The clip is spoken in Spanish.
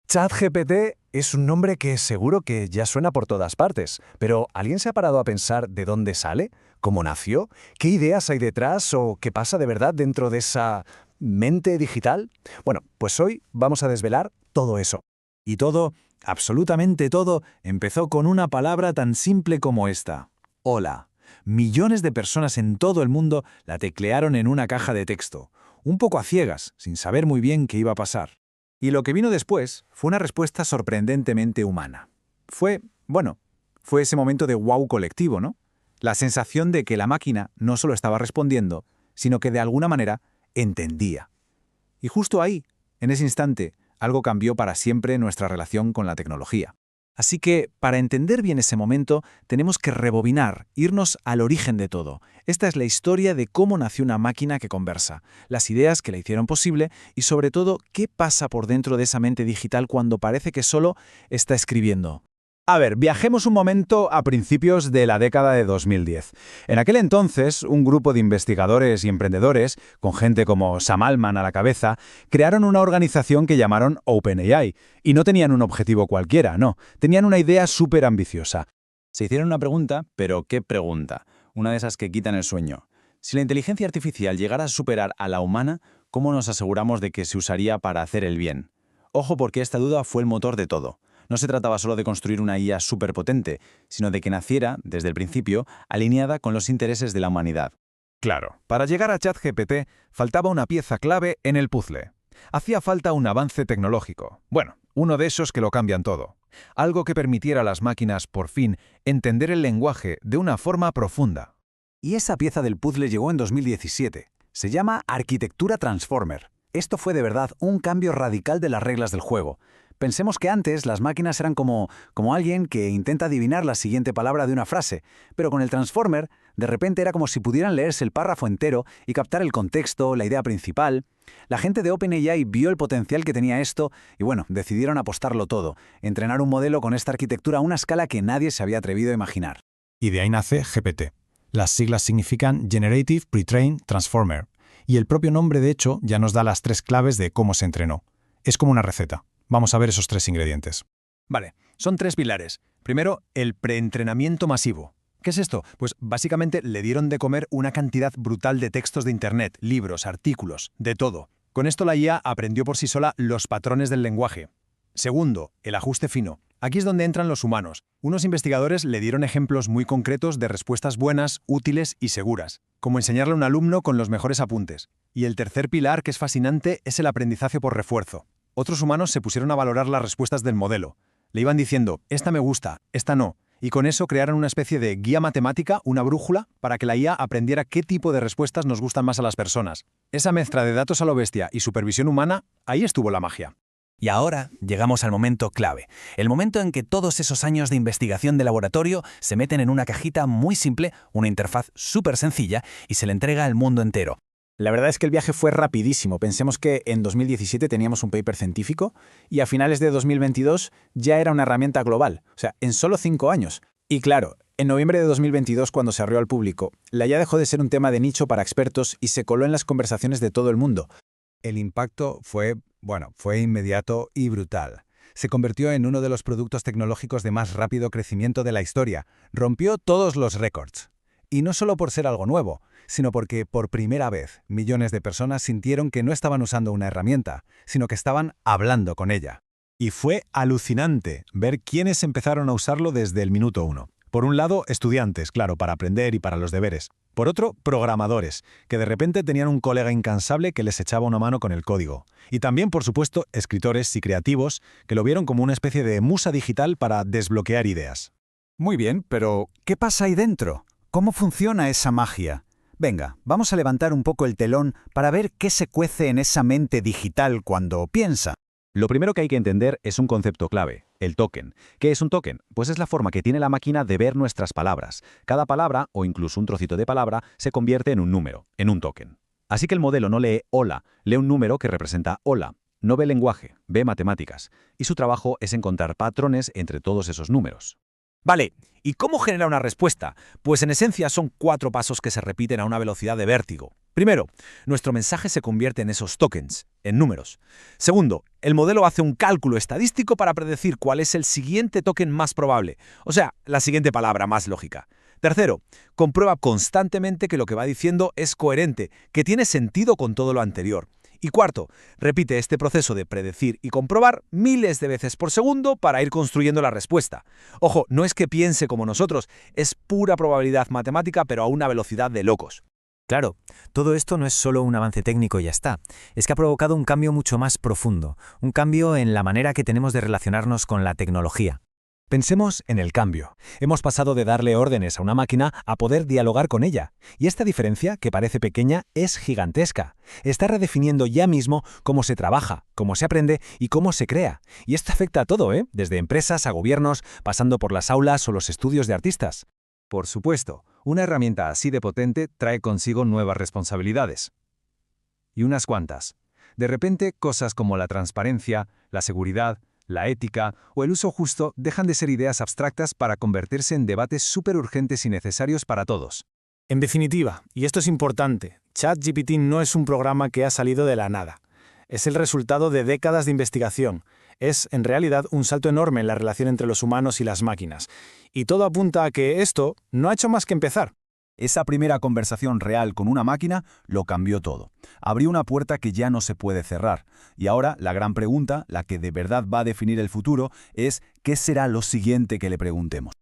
ChatGPT es un nombre que seguro que ya suena por todas partes, pero ¿alguien se ha parado a pensar de dónde sale? ¿Cómo nació? ¿Qué ideas hay detrás o qué pasa de verdad dentro de esa mente digital? Bueno, pues hoy vamos a desvelar todo eso. Y todo, absolutamente todo, empezó con una palabra tan simple como esta. Hola. Millones de personas en todo el mundo la teclearon en una caja de texto, un poco a ciegas, sin saber muy bien qué iba a pasar. Y lo que vino después fue una respuesta sorprendentemente humana. Fue ese momento de wow colectivo, ¿no? La sensación de que la máquina no solo estaba respondiendo, sino que de alguna manera entendía. Y justo ahí, en ese instante, algo cambió para siempre nuestra relación con la tecnología. Así que, para entender bien ese momento, tenemos que rebobinar, irnos al origen de todo. Esta es la historia de cómo nació una máquina que conversa, las ideas que la hicieron posible y, sobre todo, qué pasa por dentro de esa mente digital cuando parece que solo está escribiendo. A ver, viajemos un momento a principios de la década de 2010. En aquel entonces, un grupo de investigadores y emprendedores, con gente como Sam Altman a la cabeza, crearon una organización que llamaron OpenAI. Y no tenían un objetivo cualquiera, no. Tenían una idea súper ambiciosa. Se hicieron una pregunta, pero ¿qué pregunta? Una de esas que quitan el sueño. Si la inteligencia artificial llegara a superar a la humana, ¿cómo nos aseguramos de que se usaría para hacer el bien? Ojo, porque esta duda fue el motor de todo. No se trataba solo de construir una IA superpotente, sino de que naciera, desde el principio, alineada con los intereses de la humanidad. Claro, para llegar a ChatGPT faltaba una pieza clave en el puzzle. Hacía falta un avance tecnológico. Bueno, uno de esos que lo cambian todo. Algo que permitiera a las máquinas, por fin, entender el lenguaje de una forma profunda. Y esa pieza del puzzle llegó en 2017. Se llama Arquitectura Transformer. Esto fue de verdad un cambio radical de las reglas del juego. Pensemos que antes las máquinas eran como alguien que intenta adivinar la siguiente palabra de una frase, pero con el Transformer, de repente era como si pudieran leerse el párrafo entero y captar el contexto, la idea principal. La gente de OpenAI vio el potencial que tenía esto y decidieron apostarlo todo, entrenar un modelo con esta arquitectura a una escala que nadie se había atrevido a imaginar. Y de ahí nace GPT. Las siglas significan Generative Pre-trained Transformer, y el propio nombre, de hecho, ya nos da las 3 claves de cómo se entrenó. Es como una receta. Vamos a ver esos 3 ingredientes. Vale, son 3 pilares. Primero, el preentrenamiento masivo. ¿Qué es esto? Pues básicamente le dieron de comer una cantidad brutal de textos de Internet, libros, artículos, de todo. Con esto la IA aprendió por sí sola los patrones del lenguaje. Segundo, el ajuste fino. Aquí es donde entran los humanos. Unos investigadores le dieron ejemplos muy concretos de respuestas buenas, útiles y seguras, como enseñarle a un alumno con los mejores apuntes. Y el tercer pilar, que es fascinante, es el aprendizaje por refuerzo. Otros humanos se pusieron a valorar las respuestas del modelo. Le iban diciendo, esta me gusta, esta no, y con eso crearon una especie de guía matemática, una brújula, para que la IA aprendiera qué tipo de respuestas nos gustan más a las personas. Esa mezcla de datos a lo bestia y supervisión humana, ahí estuvo la magia. Y ahora llegamos al momento clave, el momento en que todos esos años de investigación de laboratorio se meten en una cajita muy simple, una interfaz súper sencilla, y se le entrega al mundo entero. La verdad es que el viaje fue rapidísimo. Pensemos que en 2017 teníamos un paper científico y a finales de 2022 ya era una herramienta global, o sea, en solo 5 años. Y claro, en noviembre de 2022, cuando se abrió al público, la IA dejó de ser un tema de nicho para expertos y se coló en las conversaciones de todo el mundo. El impacto fue inmediato y brutal. Se convirtió en uno de los productos tecnológicos de más rápido crecimiento de la historia. Rompió todos los récords. Y no solo por ser algo nuevo, sino porque por primera vez millones de personas sintieron que no estaban usando una herramienta, sino que estaban hablando con ella. Y fue alucinante ver quiénes empezaron a usarlo desde el minuto 1. Por un lado, estudiantes, claro, para aprender y para los deberes. Por otro, programadores, que de repente tenían un colega incansable que les echaba una mano con el código. Y también, por supuesto, escritores y creativos que lo vieron como una especie de musa digital para desbloquear ideas. Muy bien, pero ¿qué pasa ahí dentro? ¿Cómo funciona esa magia? Venga, vamos a levantar un poco el telón para ver qué se cuece en esa mente digital cuando piensa. Lo primero que hay que entender es un concepto clave, el token. ¿Qué es un token? Pues es la forma que tiene la máquina de ver nuestras palabras. Cada palabra, o incluso un trocito de palabra, se convierte en un número, en un token. Así que el modelo no lee hola, lee un número que representa hola. No ve lenguaje, ve matemáticas. Y su trabajo es encontrar patrones entre todos esos números. Vale, ¿y cómo generar una respuesta? Pues en esencia son 4 pasos que se repiten a una velocidad de vértigo. Primero, nuestro mensaje se convierte en esos tokens, en números. Segundo, el modelo hace un cálculo estadístico para predecir cuál es el siguiente token más probable, o sea, la siguiente palabra más lógica. Tercero, comprueba constantemente que lo que va diciendo es coherente, que tiene sentido con todo lo anterior. Y cuarto, repite este proceso de predecir y comprobar miles de veces por segundo para ir construyendo la respuesta. Ojo, no es que piense como nosotros, es pura probabilidad matemática, pero a una velocidad de locos. Claro, todo esto no es solo un avance técnico y ya está. Es que ha provocado un cambio mucho más profundo, un cambio en la manera que tenemos de relacionarnos con la tecnología. Pensemos en el cambio. Hemos pasado de darle órdenes a una máquina a poder dialogar con ella. Y esta diferencia, que parece pequeña, es gigantesca. Está redefiniendo ya mismo cómo se trabaja, cómo se aprende y cómo se crea. Y esto afecta a todo, desde empresas a gobiernos, pasando por las aulas o los estudios de artistas. Por supuesto, una herramienta así de potente trae consigo nuevas responsabilidades. Y unas cuantas. De repente, cosas como la transparencia, la seguridad, la ética o el uso justo dejan de ser ideas abstractas para convertirse en debates súper urgentes y necesarios para todos. En definitiva, y esto es importante, ChatGPT no es un programa que ha salido de la nada. Es el resultado de décadas de investigación. Es, en realidad, un salto enorme en la relación entre los humanos y las máquinas. Y todo apunta a que esto no ha hecho más que empezar. Esa primera conversación real con una máquina lo cambió todo. Abrió una puerta que ya no se puede cerrar. Y ahora la gran pregunta, la que de verdad va a definir el futuro, es ¿qué será lo siguiente que le preguntemos?